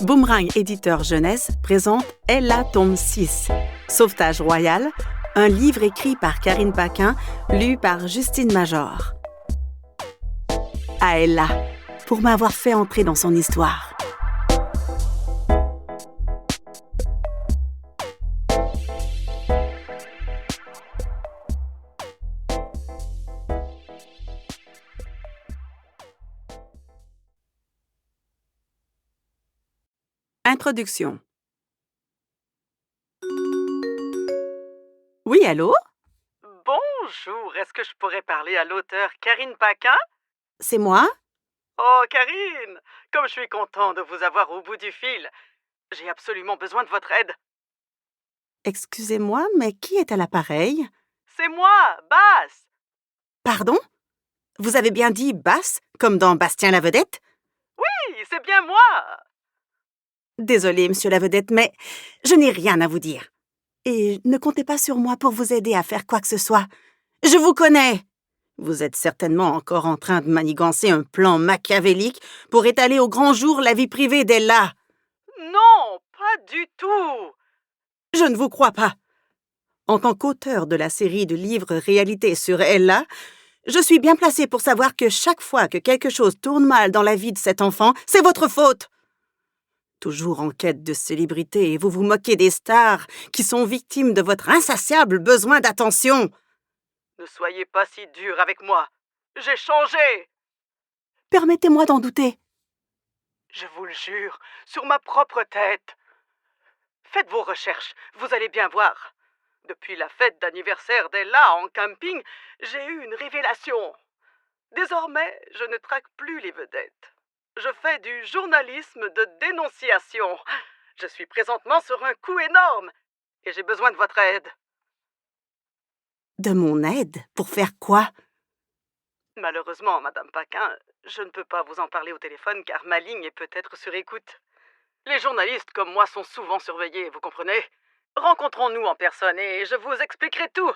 Boomerang Éditeur Jeunesse présente Ella tome 6, Sauvetage royal, un livre écrit par Karine Paquin, lu par Justine Major. À Ella, pour m'avoir fait entrer dans son histoire. Introduction. Oui, allô? Bonjour, est-ce que je pourrais parler à l'auteur Karine Paquin? C'est moi? Oh, Karine, comme je suis content de vous avoir au bout du fil. J'ai absolument besoin de votre aide. Excusez-moi, mais qui est à l'appareil? C'est moi, Bass. Pardon? Vous avez bien dit Bass, comme dans Bastien la vedette? Oui, c'est bien moi. Désolé, monsieur la vedette, mais je n'ai rien à vous dire. Et ne comptez pas sur moi pour vous aider à faire quoi que ce soit. Je vous connais. Vous êtes certainement encore en train de manigancer un plan machiavélique pour étaler au grand jour la vie privée d'Ella. Non, pas du tout. Je ne vous crois pas. En tant qu'auteur de la série de livres réalité sur Ella, je suis bien placée pour savoir que chaque fois que quelque chose tourne mal dans la vie de cet enfant, c'est votre faute. Toujours en quête de célébrité, vous vous moquez des stars qui sont victimes de votre insatiable besoin d'attention. Ne soyez pas si dur avec moi. J'ai changé. Permettez-moi d'en douter. Je vous le jure, sur ma propre tête. Faites vos recherches, vous allez bien voir. Depuis la fête d'anniversaire d'Ella en camping, j'ai eu une révélation. Désormais, je ne traque plus les vedettes. Je fais du journalisme de dénonciation. Je suis présentement sur un coup énorme et j'ai besoin de votre aide. De mon aide? Pour faire quoi? Malheureusement, Madame Paquin, je ne peux pas vous en parler au téléphone car ma ligne est peut-être sur écoute. Les journalistes comme moi sont souvent surveillés, vous comprenez? Rencontrons-nous en personne et je vous expliquerai tout.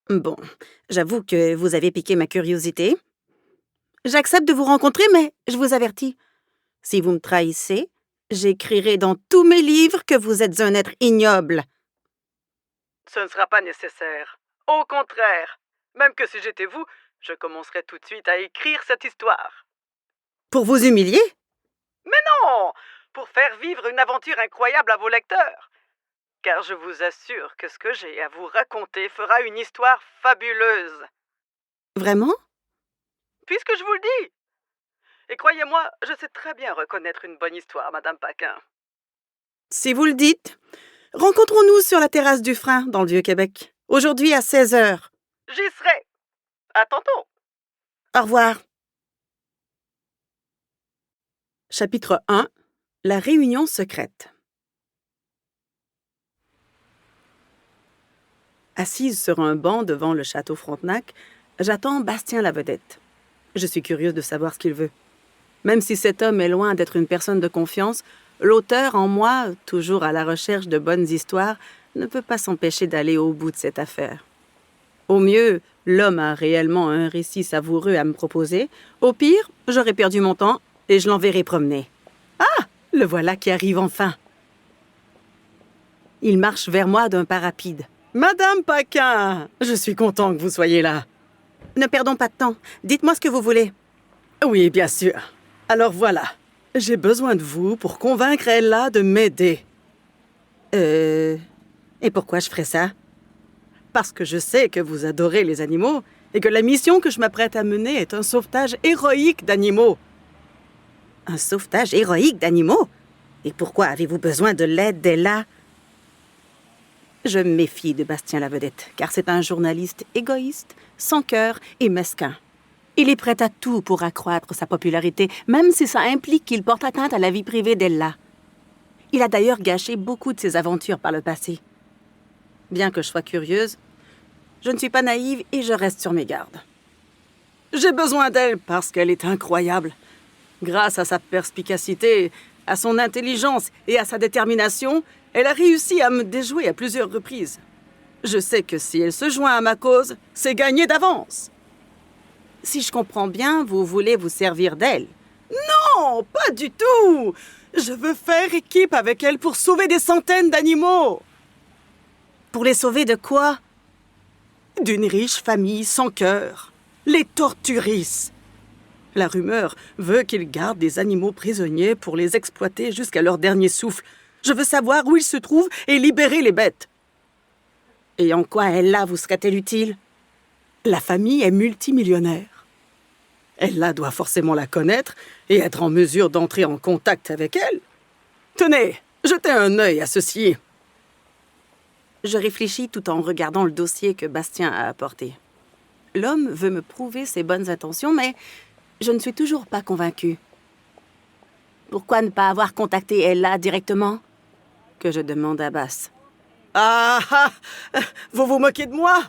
Bon, j'avoue que vous avez piqué ma curiosité. J'accepte de vous rencontrer, mais je vous avertis. Si vous me trahissez, j'écrirai dans tous mes livres que vous êtes un être ignoble. Ce ne sera pas nécessaire. Au contraire, même que si j'étais vous, je commencerais tout de suite à écrire cette histoire. Pour vous humilier? Mais non! Pour faire vivre une aventure incroyable à vos lecteurs. Car je vous assure que ce que j'ai à vous raconter fera une histoire fabuleuse. Vraiment? Puisque je vous le dis. Et croyez-moi, je sais très bien reconnaître une bonne histoire, Madame Paquin. Si vous le dites. Rencontrons-nous sur la terrasse du Frein, dans le Vieux-Québec. Aujourd'hui à 16h. J'y serai. À tantôt. Au revoir. Chapitre 1. La réunion secrète. Assise sur un banc devant le château Frontenac, j'attends Bastien la vedette. Je suis curieuse de savoir ce qu'il veut. Même si cet homme est loin d'être une personne de confiance, l'auteur en moi, toujours à la recherche de bonnes histoires, ne peut pas s'empêcher d'aller au bout de cette affaire. Au mieux, l'homme a réellement un récit savoureux à me proposer. Au pire, j'aurai perdu mon temps et je l'enverrai promener. Ah! Le voilà qui arrive enfin. Il marche vers moi d'un pas rapide. « Madame Paquin, je suis content que vous soyez là. » Ne perdons pas de temps. Dites-moi ce que vous voulez. Oui, bien sûr. Alors voilà. J'ai besoin de vous pour convaincre Ella de m'aider. Et pourquoi je ferais ça? Parce que je sais que vous adorez les animaux et que la mission que je m'apprête à mener est un sauvetage héroïque d'animaux. Un sauvetage héroïque d'animaux? Et pourquoi avez-vous besoin de l'aide d'Ella? Je me méfie de Bastien la vedette, car c'est un journaliste égoïste, sans cœur et mesquin. Il est prêt à tout pour accroître sa popularité, même si ça implique qu'il porte atteinte à la vie privée d'Ella. Il a d'ailleurs gâché beaucoup de ses aventures par le passé. Bien que je sois curieuse, je ne suis pas naïve et je reste sur mes gardes. J'ai besoin d'elle parce qu'elle est incroyable. Grâce à sa perspicacité, à son intelligence et à sa détermination, elle a réussi à me déjouer à plusieurs reprises. Je sais que si elle se joint à ma cause, c'est gagné d'avance. Si je comprends bien, vous voulez vous servir d'elle. Non, pas du tout! Je veux faire équipe avec elle pour sauver des centaines d'animaux. Pour les sauver de quoi? D'une riche famille sans cœur, les Torturis. La rumeur veut qu'ils gardent des animaux prisonniers pour les exploiter jusqu'à leur dernier souffle. Je veux savoir où ils se trouvent et libérer les bêtes. Et en quoi Ella vous serait-elle utile? La famille est multimillionnaire. Ella doit forcément la connaître et être en mesure d'entrer en contact avec elle. Tenez, jetez un œil à ceci. Je réfléchis tout en regardant le dossier que Bastien a apporté. L'homme veut me prouver ses bonnes intentions, mais je ne suis toujours pas convaincue. Pourquoi ne pas avoir contacté Ella directement? Que je demande à Bass. Ah ah! Vous vous moquez de moi?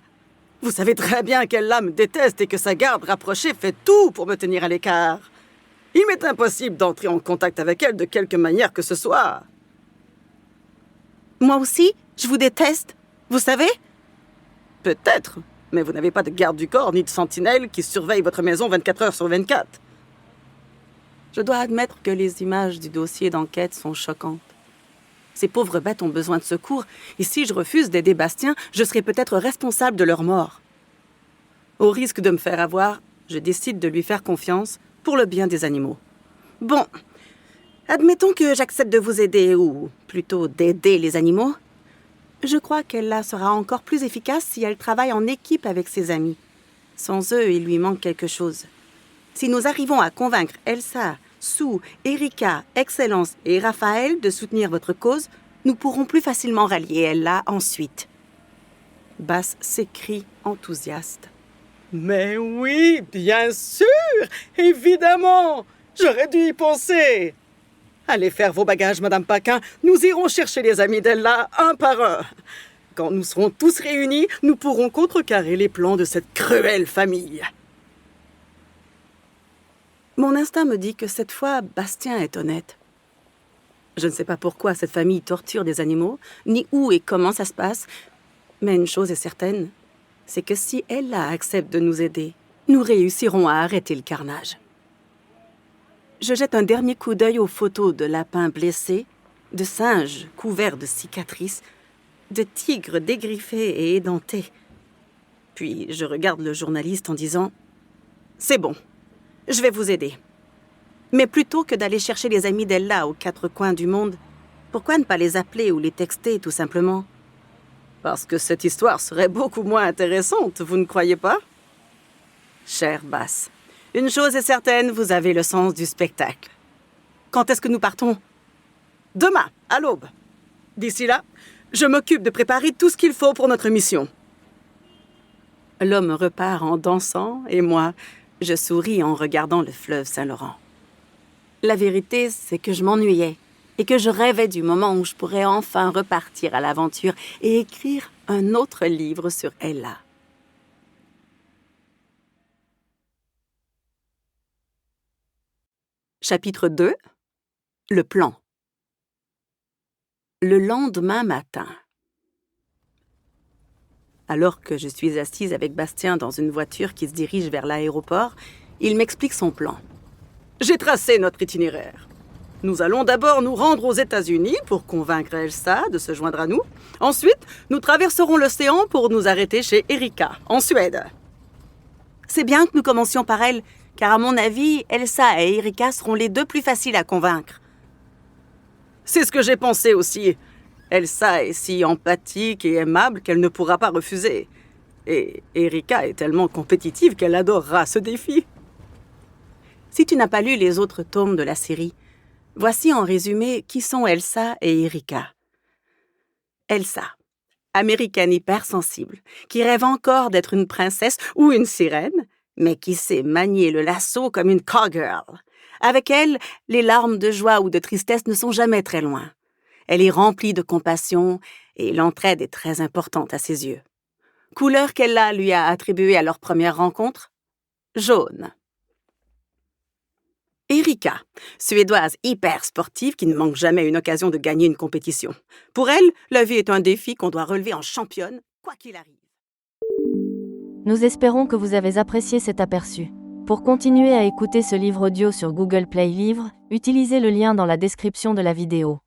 Vous savez très bien qu'Ella me déteste et que sa garde rapprochée fait tout pour me tenir à l'écart. Il m'est impossible d'entrer en contact avec elle de quelque manière que ce soit. Moi aussi, je vous déteste, vous savez? Peut-être, mais vous n'avez pas de garde du corps ni de sentinelle qui surveille votre maison 24 heures sur 24. Je dois admettre que les images du dossier d'enquête sont choquantes. Ces pauvres bêtes ont besoin de secours, et si je refuse d'aider Bastien, je serai peut-être responsable de leur mort. Au risque de me faire avoir, je décide de lui faire confiance pour le bien des animaux. Bon, admettons que j'accepte de vous aider, ou plutôt d'aider les animaux. Je crois qu'Ella sera encore plus efficace si elle travaille en équipe avec ses amis. Sans eux, il lui manque quelque chose. Si nous arrivons à convaincre Elsa, Sue, Erika, Excellence et Raphaël de soutenir votre cause, nous pourrons plus facilement rallier Ella ensuite. Bass s'écrie enthousiaste. Mais oui, bien sûr, évidemment. J'aurais dû y penser. Allez faire vos bagages, Madame Paquin. Nous irons chercher les amis d'Ella un par un. Quand nous serons tous réunis, nous pourrons contrecarrer les plans de cette cruelle famille. Mon instinct me dit que cette fois, Bastien est honnête. Je ne sais pas pourquoi cette famille torture des animaux, ni où et comment ça se passe, mais une chose est certaine, c'est que si Ella accepte de nous aider, nous réussirons à arrêter le carnage. Je jette un dernier coup d'œil aux photos de lapins blessés, de singes couverts de cicatrices, de tigres dégriffés et édentés. Puis je regarde le journaliste en disant « C'est bon. Je vais vous aider. Mais plutôt que d'aller chercher les amis d'Ella aux quatre coins du monde, pourquoi ne pas les appeler ou les texter, tout simplement? Parce que cette histoire serait beaucoup moins intéressante, vous ne croyez pas? Cher Bass, une chose est certaine, vous avez le sens du spectacle. Quand est-ce que nous partons? Demain, à l'aube. D'ici là, je m'occupe de préparer tout ce qu'il faut pour notre mission. L'homme repart en dansant et moi, je souris en regardant le fleuve Saint-Laurent. La vérité, c'est que je m'ennuyais et que je rêvais du moment où je pourrais enfin repartir à l'aventure et écrire un autre livre sur Ella. Chapitre 2. Le plan. Le lendemain matin. Alors que je suis assise avec Bastien dans une voiture qui se dirige vers l'aéroport, il m'explique son plan. J'ai tracé notre itinéraire. Nous allons d'abord nous rendre aux États-Unis pour convaincre Elsa de se joindre à nous. Ensuite, nous traverserons l'océan pour nous arrêter chez Erika, en Suède. C'est bien que nous commencions par elle, car à mon avis, Elsa et Erika seront les deux plus faciles à convaincre. C'est ce que j'ai pensé aussi. Elsa est si empathique et aimable qu'elle ne pourra pas refuser. Et Erika est tellement compétitive qu'elle adorera ce défi. Si tu n'as pas lu les autres tomes de la série, voici en résumé qui sont Elsa et Erika. Elsa, américaine hypersensible, qui rêve encore d'être une princesse ou une sirène, mais qui sait manier le lasso comme une cowgirl. Avec elle, les larmes de joie ou de tristesse ne sont jamais très loin. Elle est remplie de compassion et l'entraide est très importante à ses yeux. Couleur qu'Ella lui a attribuée à leur première rencontre? Jaune. Erika, suédoise hyper sportive qui ne manque jamais une occasion de gagner une compétition. Pour elle, la vie est un défi qu'on doit relever en championne, quoi qu'il arrive. Nous espérons que vous avez apprécié cet aperçu. Pour continuer à écouter ce livre audio sur Google Play Livres, utilisez le lien dans la description de la vidéo.